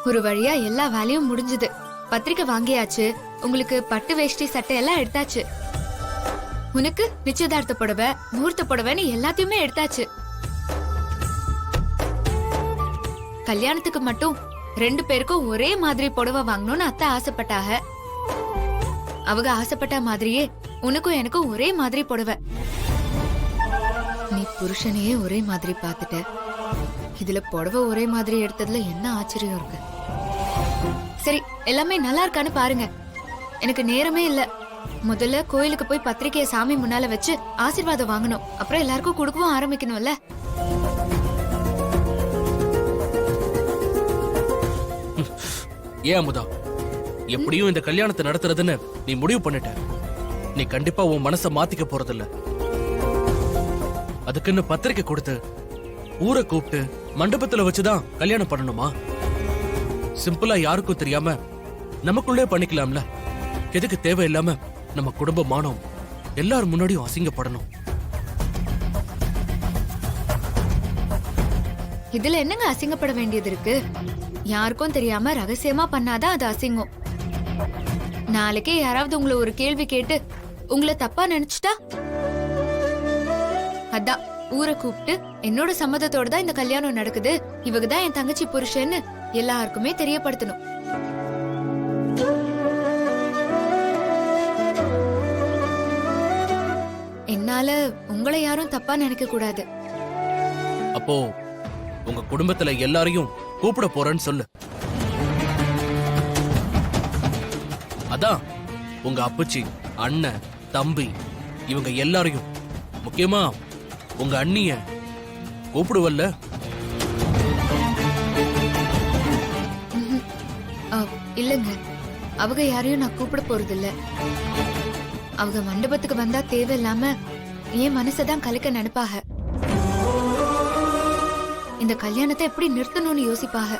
ஒரு வழியா எல்லா வேலையும் முடிஞ்சது. பத்திரிக்கை வாங்கியாச்சு. உங்களுக்கு பட்டு வேஷ்டி சட்டை எல்லாம் எடுத்தாச்சு. உனக்கு நிச்சயதார்த்த புடவை, முகூர்த்த புடவைன்னு எல்லாத்தையுமே எடுத்தாச்சு. கல்யாணத்துக்கு மட்டும் 2 பேருக்கும் ஒரே மாதிரி புடவை வாங்கணும்னு அத்தை ஆசைப்பட்டாக. அவங்க ஆசைப்பட்ட மாதிரியே உனக்கும் எனக்கும் ஒரே மாதிரி புடவை. நீ புருஷனையே ஒரே மாதிரி பாத்துட்ட. இதுல புடவை ஒரே மாதிரி எடுத்ததுல என்ன ஆச்சரியம் இருக்கு? சரி, எல்லாமே நல்லா இருக்கான்னு பாருங்க. எனக்கு நேரமே இல்ல. முதல்ல கோயிலுக்கு போய் பத்திரிக்கைய சாமி முன்னால வச்சு ஆசீர்வாதம் வாங்கணும். அப்புறம் எல்லாருக்கும் கொடுக்கவும் ஆரம்பிக்கணும்ல. ஏன் அமுதா, எப்படியும் இந்த கல்யாணத்தை நடத்துறதுன்னு நீ முடிவு பண்ணிட்ட. நீ கண்டிப்பா உன் மனசை மாத்திக்க போறதில்ல. அதுக்குன்னு பத்திரிக்கை கொடுத்து ஊரை கூப்பிட்டு மண்டபத்துல வச்சுதான் கல்யாணம் பண்ணணுமா? சிம்பிளா யாருக்கும் தெரியாம நமக்குள்ளே பண்ணிக்கலாம்ல. எதுக்கு தேவையில்லாம நம்ம குடும்ப மானம் எல்லாரும் முன்னாடியும் அசிங்கப்படணும்? இதுல என்னங்க அசிங்கப்பட வேண்டியது இருக்கு? யாருக்கும் தெரியாம ரகசியமா பண்ணாதான் அது அசிங்கம். நாளைக்கே யாராவது உங்களை ஒரு கேள்வி கேட்டு உங்களை தப்பா நினைச்சிட்டா? அதான் ஊரை கூப்பிட்டு என்னோட சம்மதத்தோட தான் இந்த கல்யாணம் நடக்குது, இவங்கதான் என் தங்கச்சி புருஷன்னு எல்லாருக்குமே தெரியப்படுத்தணும். என்னால உங்களை யாரும் தப்பா நினைக்க கூடாது. அப்போ உங்க குடும்பத்துல எல்லாரையும் கூப்பிட போறேன்னு சொல்லு. அதான் உங்க அப்பச்சி, அண்ணன், தம்பி இவங்க எல்லாரையும், முக்கியமா உங்க அண்ணிய கூப்பிடுவல்ல? இல்லங்க, அவங்க யாரையும் நான் கூப்பிட போறது இல்ல. அவங்க மண்டபத்துக்கு வந்தா தேவையில்லாம என் மனசதான் கலக்க நினைப்பாக. இந்த கல்யாணத்தை எப்படி நிறுத்தணும்னு யோசிப்பாக.